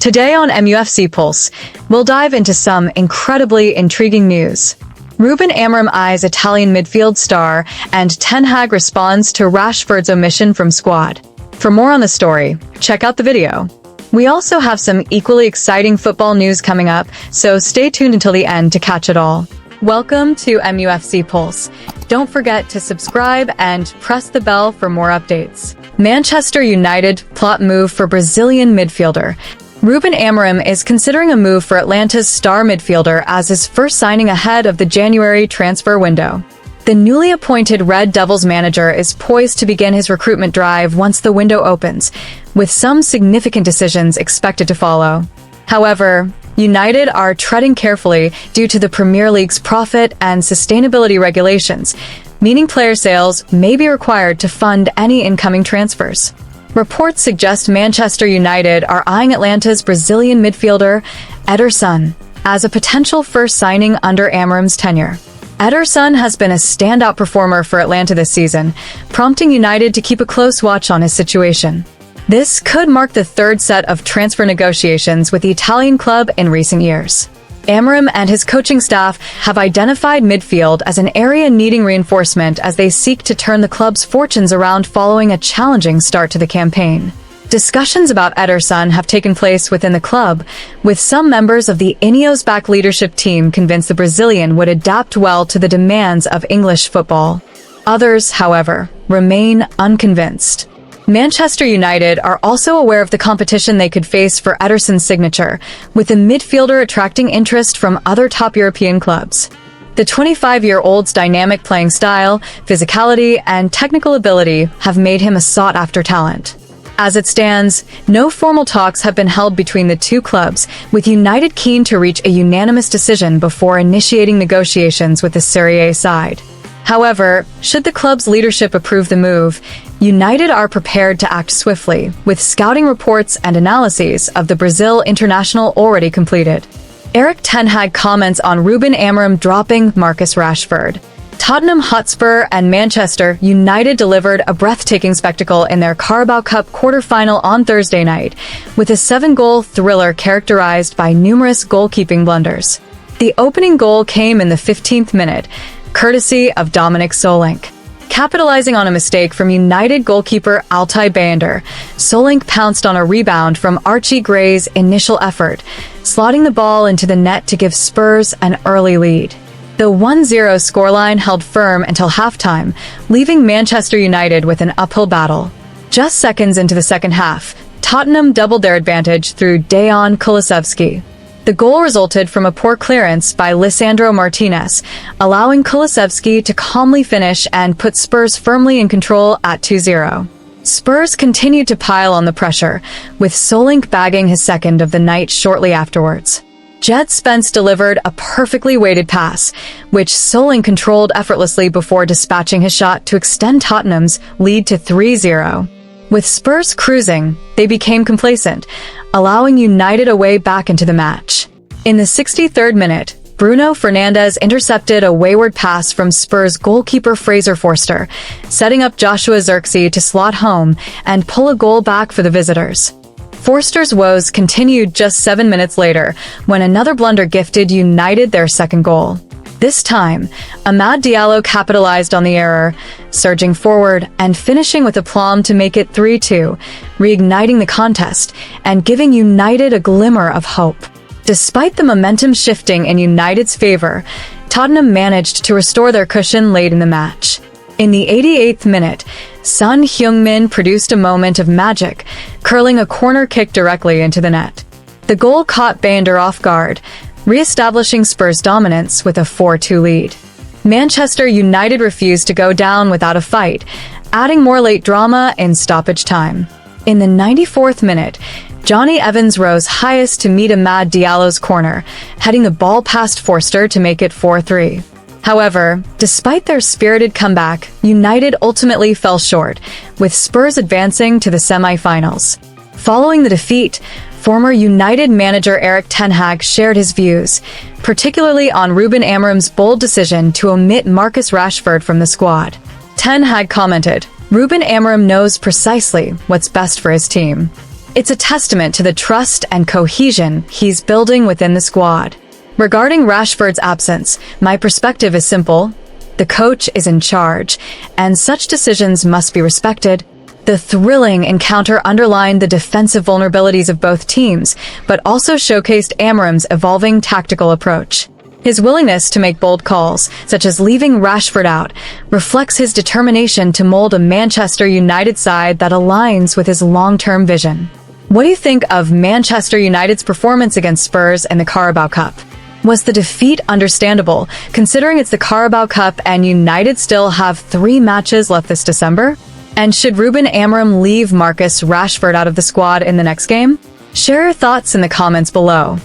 Today on MUFC Pulse, we'll dive into some incredibly intriguing news. Ruben Amorim eyes Italian midfield star, and Ten Hag responds to Rashford's omission from squad. For more on the story, check out the video. We also have some equally exciting football news coming up, so stay tuned until the end to catch it all. Welcome to MUFC Pulse. Don't forget to subscribe and press the bell for more updates. Manchester United plot move for Brazilian midfielder. Ruben Amorim is considering a move for Atlanta's star midfielder as his first signing ahead of the January transfer window. The newly appointed Red Devils manager is poised to begin his recruitment drive once the window opens, with some significant decisions expected to follow. However, United are treading carefully due to the Premier League's profit and sustainability regulations, meaning player sales may be required to fund any incoming transfers. Reports suggest Manchester United are eyeing Atlanta's Brazilian midfielder, Ederson, as a potential first signing under Amorim's tenure. Ederson has been a standout performer for Atlanta this season, prompting United to keep a close watch on his situation. This could mark the third set of transfer negotiations with the Italian club in recent years. Amorim and his coaching staff have identified midfield as an area needing reinforcement as they seek to turn the club's fortunes around following a challenging start to the campaign. Discussions about Ederson have taken place within the club, with some members of the Ineos-backed leadership team convinced the Brazilian would adapt well to the demands of English football. Others, however, remain unconvinced. Manchester United are also aware of the competition they could face for Ederson's signature, with the midfielder attracting interest from other top European clubs. The 25-year-old's dynamic playing style, physicality, and technical ability have made him a sought-after talent. As it stands, no formal talks have been held between the two clubs, with United keen to reach a unanimous decision before initiating negotiations with the Serie A side. However, should the club's leadership approve the move, United are prepared to act swiftly, with scouting reports and analyses of the Brazil international already completed. Erik Ten Hag comments on Ruben Amorim dropping Marcus Rashford. Tottenham Hotspur and Manchester United delivered a breathtaking spectacle in their Carabao Cup quarter-final on Thursday night, with a 7-goal thriller characterized by numerous goalkeeping blunders. The opening goal came in the 15th minute, courtesy of Dominic Solanke. Capitalizing on a mistake from United goalkeeper Altay Bayındır, Solanke pounced on a rebound from Archie Gray's initial effort, slotting the ball into the net to give Spurs an early lead. The 1-0 scoreline held firm until halftime, leaving Manchester United with an uphill battle. Just seconds into the second half, Tottenham doubled their advantage through Dejan Kulusevski. The goal resulted from a poor clearance by Lisandro Martinez, allowing Kulusevski to calmly finish and put Spurs firmly in control at 2-0. Spurs continued to pile on the pressure, with Solanke bagging his second of the night shortly afterwards. Jed Spence delivered a perfectly weighted pass, which Solanke controlled effortlessly before dispatching his shot to extend Tottenham's lead to 3-0. With Spurs cruising, they became complacent, allowing United a way back into the match. In the 63rd minute, Bruno Fernandes intercepted a wayward pass from Spurs goalkeeper Fraser Forster, setting up Joshua Zirkzee to slot home and pull a goal back for the visitors. Forster's woes continued just 7 minutes later, when another blunder gifted United their second goal. This time, Amad Diallo capitalized on the error, surging forward and finishing with aplomb to make it 3-2, reigniting the contest and giving United a glimmer of hope. Despite the momentum shifting in United's favor, Tottenham managed to restore their cushion late in the match. In the 88th minute, Son Heung-min produced a moment of magic, curling a corner kick directly into the net. The goal caught Bayındır off guard, re-establishing Spurs' dominance with a 4-2 lead. Manchester United refused to go down without a fight, adding more late drama in stoppage time. In the 94th minute, Johnny Evans rose highest to meet Amad Diallo's corner, heading the ball past Forster to make it 4-3. However, despite their spirited comeback, United ultimately fell short, with Spurs advancing to the semi-finals. Following the defeat, former United manager Erik Ten Hag shared his views, particularly on Ruben Amorim's bold decision to omit Marcus Rashford from the squad. Ten Hag commented, "Ruben Amorim knows precisely what's best for his team. It's a testament to the trust and cohesion he's building within the squad. Regarding Rashford's absence, my perspective is simple. The coach is in charge, and such decisions must be respected. The thrilling encounter underlined the defensive vulnerabilities of both teams, but also showcased Amorim's evolving tactical approach. His willingness to make bold calls, such as leaving Rashford out, reflects his determination to mold a Manchester United side that aligns with his long-term vision. What do you think of Manchester United's performance against Spurs in the Carabao Cup? Was the defeat understandable, considering it's the Carabao Cup and United still have 3 matches left this December? And should Ruben Amorim leave Marcus Rashford out of the squad in the next game? Share your thoughts in the comments below.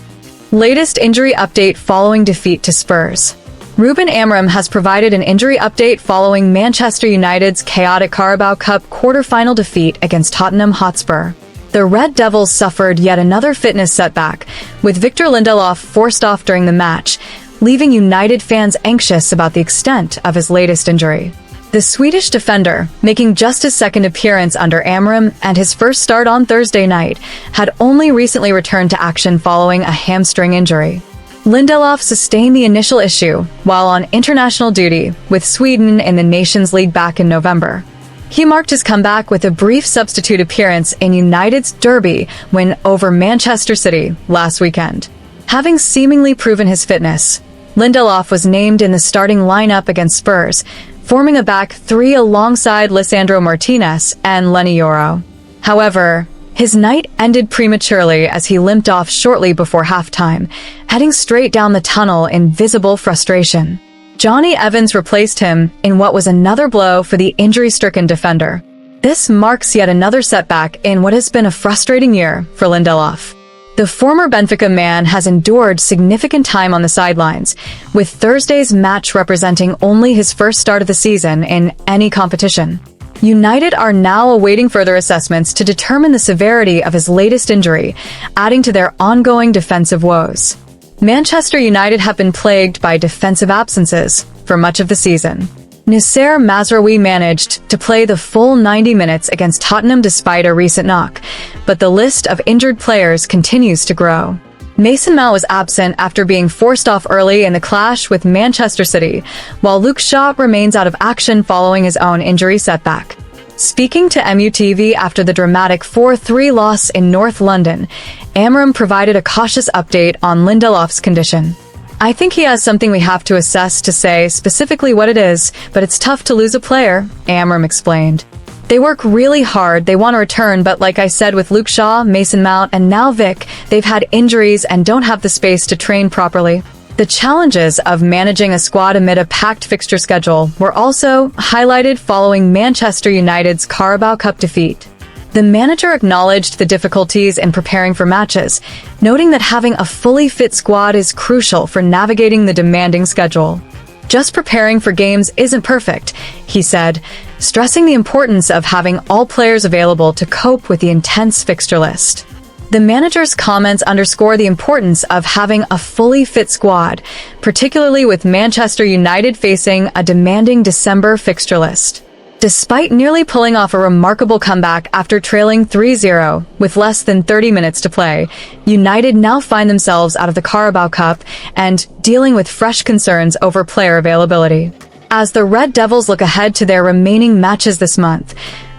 Latest injury update following defeat to Spurs. Ruben Amorim has provided an injury update following Manchester United's chaotic Carabao Cup quarter-final defeat against Tottenham Hotspur. The Red Devils suffered yet another fitness setback, with Victor Lindelof forced off during the match, leaving United fans anxious about the extent of his latest injury. The Swedish defender, making just his second appearance under Amorim and his first start on Thursday night, had only recently returned to action following a hamstring injury. Lindelof sustained the initial issue while on international duty with Sweden in the Nations League back in November. He marked his comeback with a brief substitute appearance in United's derby win over Manchester City last weekend. Having seemingly proven his fitness, Lindelof was named in the starting lineup against Spurs, forming a back 3 alongside Lisandro Martinez and Lenny Yoro. However, his night ended prematurely as he limped off shortly before halftime, heading straight down the tunnel in visible frustration. Johnny Evans replaced him in what was another blow for the injury-stricken defender. This marks yet another setback in what has been a frustrating year for Lindelof. The former Benfica man has endured significant time on the sidelines, with Thursday's match representing only his first start of the season in any competition. United are now awaiting further assessments to determine the severity of his latest injury, adding to their ongoing defensive woes. Manchester United have been plagued by defensive absences for much of the season. Noussair Mazraoui managed to play the full 90 minutes against Tottenham despite a recent knock, but the list of injured players continues to grow. Mason Mount was absent after being forced off early in the clash with Manchester City, while Luke Shaw remains out of action following his own injury setback. Speaking to MUTV after the dramatic 4-3 loss in North London, Amorim provided a cautious update on Lindelof's condition. "I think he has something we have to assess to say specifically what it is, but it's tough to lose a player," Amorim explained. "They work really hard, they want to return, but like I said with Luke Shaw, Mason Mount, and now Vic, they've had injuries and don't have the space to train properly." The challenges of managing a squad amid a packed fixture schedule were also highlighted following Manchester United's Carabao Cup defeat. The manager acknowledged the difficulties in preparing for matches, noting that having a fully fit squad is crucial for navigating the demanding schedule. "Just preparing for games isn't perfect," he said, stressing the importance of having all players available to cope with the intense fixture list. The manager's comments underscore the importance of having a fully fit squad, particularly with Manchester United facing a demanding December fixture list. Despite nearly pulling off a remarkable comeback after trailing 3-0 with less than 30 minutes to play, United now find themselves out of the Carabao Cup and dealing with fresh concerns over player availability. As the Red Devils look ahead to their remaining matches this month,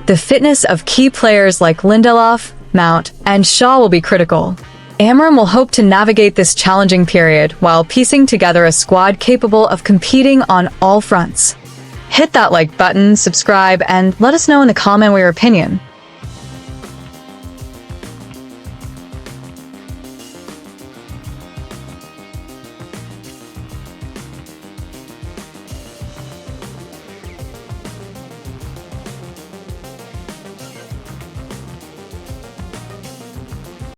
the fitness of key players like Lindelof, Mount, and Shaw will be critical. Amorim will hope to navigate this challenging period while piecing together a squad capable of competing on all fronts. Hit that like button, subscribe, and let us know in the comment your opinion.